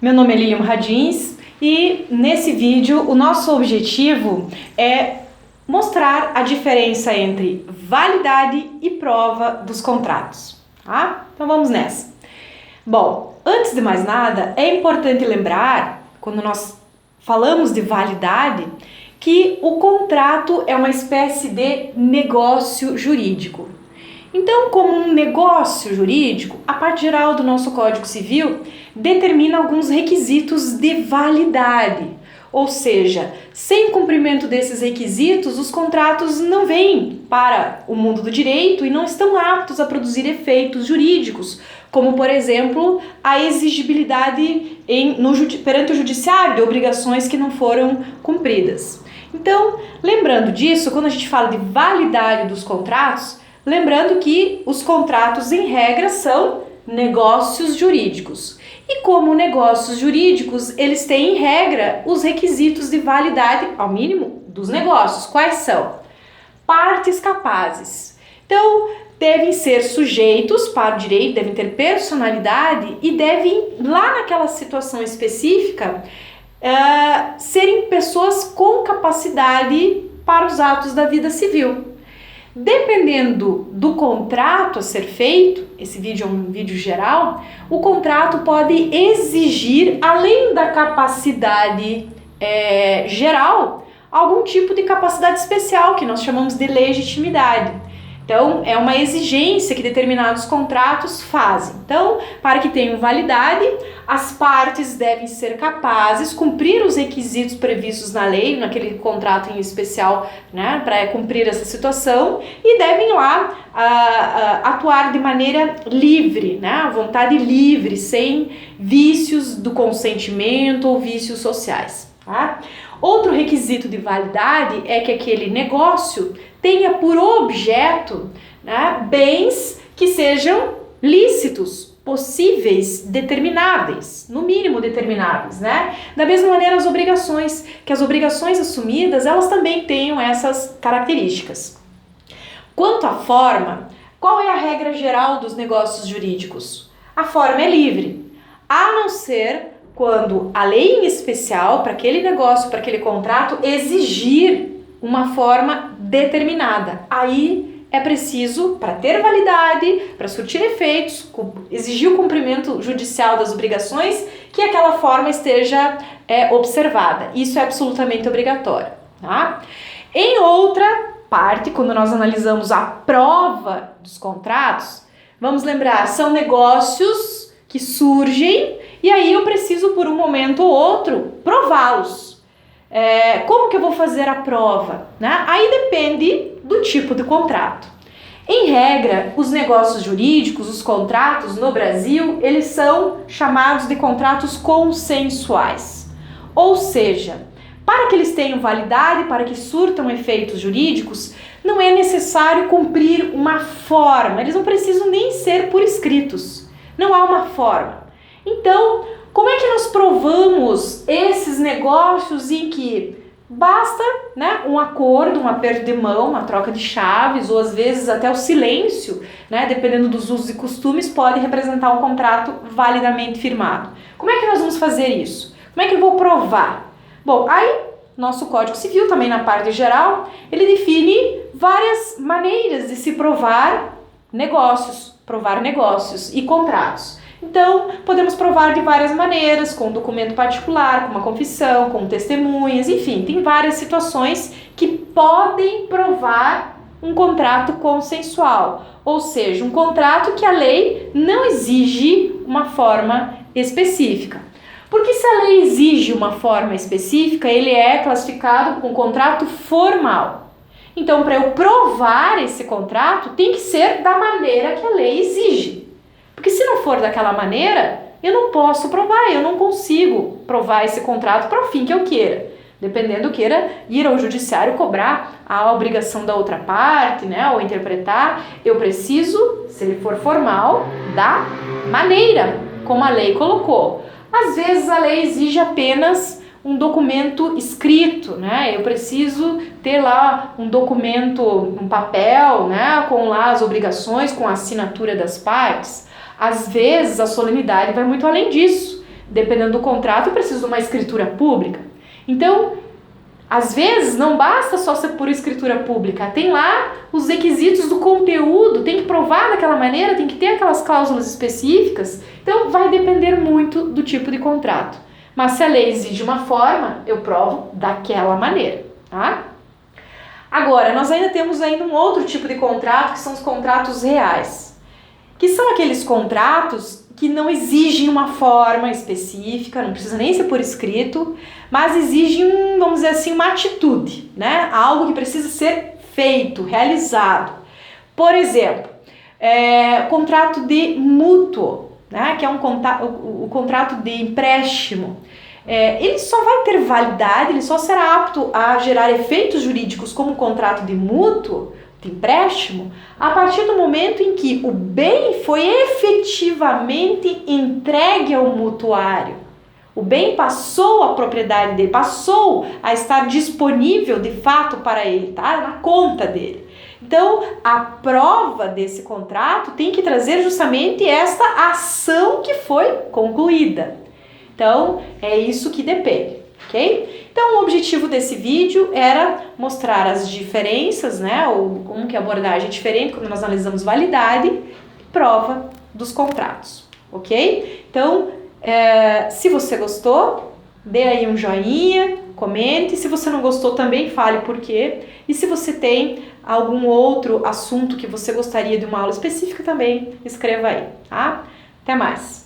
Meu nome é Lilian Radins e nesse vídeo o nosso objetivo é mostrar a diferença entre validade e prova dos contratos, tá? Então vamos nessa. Bom, antes de mais nada, é importante lembrar, quando nós falamos de validade, que o contrato é uma espécie de negócio jurídico. Então, como um negócio jurídico, a parte geral do nosso Código Civil determina alguns requisitos de validade. Ou seja, sem cumprimento desses requisitos, os contratos não vêm para o mundo do direito e não estão aptos a produzir efeitos jurídicos, como, por exemplo, a exigibilidade perante o judiciário de obrigações que não foram cumpridas. Então, lembrando disso, quando a gente fala de validade dos contratos, lembrando que os contratos, em regra, são negócios jurídicos. E como negócios jurídicos, eles têm, em regra, os requisitos de validade, ao mínimo, dos negócios. Quais são? Partes capazes. Então, devem ser sujeitos para o direito, devem ter personalidade e devem, lá naquela situação específica, serem pessoas com capacidade para os atos da vida civil. Dependendo do contrato a ser feito, esse vídeo é um vídeo geral, o contrato pode exigir, além da capacidade geral, algum tipo de capacidade especial, que nós chamamos de legitimidade. Então, é uma exigência que determinados contratos fazem. Então, para que tenham validade, as partes devem ser capazes de cumprir os requisitos previstos na lei, naquele contrato em especial, né, para cumprir essa situação, e devem lá atuar de maneira livre, né, à vontade livre, sem vícios do consentimento ou vícios sociais. Tá? Outro requisito de validade é que aquele negócio tenha por objeto, né, bens que sejam lícitos, possíveis, determináveis, no mínimo determináveis, né? Da mesma maneira as obrigações assumidas, elas também tenham essas características. Quanto à forma, qual é a regra geral dos negócios jurídicos? A forma é livre, a não ser quando a lei em especial, para aquele negócio, para aquele contrato, exigir uma forma determinada. Aí é preciso, para ter validade, para surtir efeitos, exigir o cumprimento judicial das obrigações, que aquela forma esteja observada. Isso é absolutamente obrigatório. Tá? Em outra parte, quando nós analisamos a prova dos contratos, vamos lembrar, são negócios que surgem e aí eu preciso, por um momento ou outro, prová-los. Como que eu vou fazer a prova? Né? Aí depende do tipo de contrato. Em regra, os negócios jurídicos, os contratos no Brasil, eles são chamados de contratos consensuais. Ou seja, para que eles tenham validade, para que surtam efeitos jurídicos, não é necessário cumprir uma forma, eles não precisam nem ser por escritos, não há uma forma. Então, como é que nós provamos esses negócios em que basta, né, um acordo, um aperto de mão, uma troca de chaves, ou às vezes até o silêncio, né, dependendo dos usos e costumes, pode representar um contrato validamente firmado. Como é que nós vamos fazer isso? Como é que eu vou provar? Bom, aí nosso Código Civil, também na parte geral, ele define várias maneiras de se provar negócios e contratos. Então, podemos provar de várias maneiras, com um documento particular, com uma confissão, com testemunhas, enfim, tem várias situações que podem provar um contrato consensual, ou seja, um contrato que a lei não exige uma forma específica. Porque se a lei exige uma forma específica, ele é classificado como contrato formal. Então, para eu provar esse contrato, tem que ser da maneira que a lei exige. Porque se não for daquela maneira, eu não posso provar, eu não consigo provar esse contrato para o fim que eu queira. Dependendo, eu queira ir ao judiciário cobrar a obrigação da outra parte, né, ou interpretar, eu preciso, se ele for formal, da maneira como a lei colocou. Às vezes a lei exige apenas um documento escrito, né? Eu preciso ter lá um documento, um papel, né, com lá as obrigações, com a assinatura das partes. Às vezes a solenidade vai muito além disso. dependendo do contrato, eu preciso de uma escritura pública. Então, às vezes, não basta só ser por escritura pública. Tem lá os requisitos do conteúdo, tem que provar daquela maneira, tem que ter aquelas cláusulas específicas. Então, vai depender muito do tipo de contrato. Mas se a lei exige uma forma, eu provo daquela maneira, tá? Agora, nós ainda temos um outro tipo de contrato, que são os contratos reais, que são aqueles contratos que não exigem uma forma específica, não precisa nem ser por escrito, mas exigem, vamos dizer assim, uma atitude, né? Algo que precisa ser feito, realizado. Por exemplo, contrato de mútuo, né? Que é o contrato de empréstimo. Ele só vai ter validade, ele só será apto a gerar efeitos jurídicos como um contrato de mútuo, de empréstimo, a partir do momento em que o bem foi efetivamente entregue ao mutuário. O bem passou à propriedade dele, passou a estar disponível de fato para ele, tá? Na conta dele. Então, a prova desse contrato tem que trazer justamente esta ação que foi concluída. Então, é isso que depende, ok? Então, o objetivo desse vídeo era mostrar as diferenças, né? Ou como que a abordagem é diferente quando nós analisamos validade e prova dos contratos, ok? Então, se você gostou, dê aí um joinha, comente. Se você não gostou, também fale por quê. E se você tem algum outro assunto que você gostaria de uma aula específica, também escreva aí, tá? Até mais!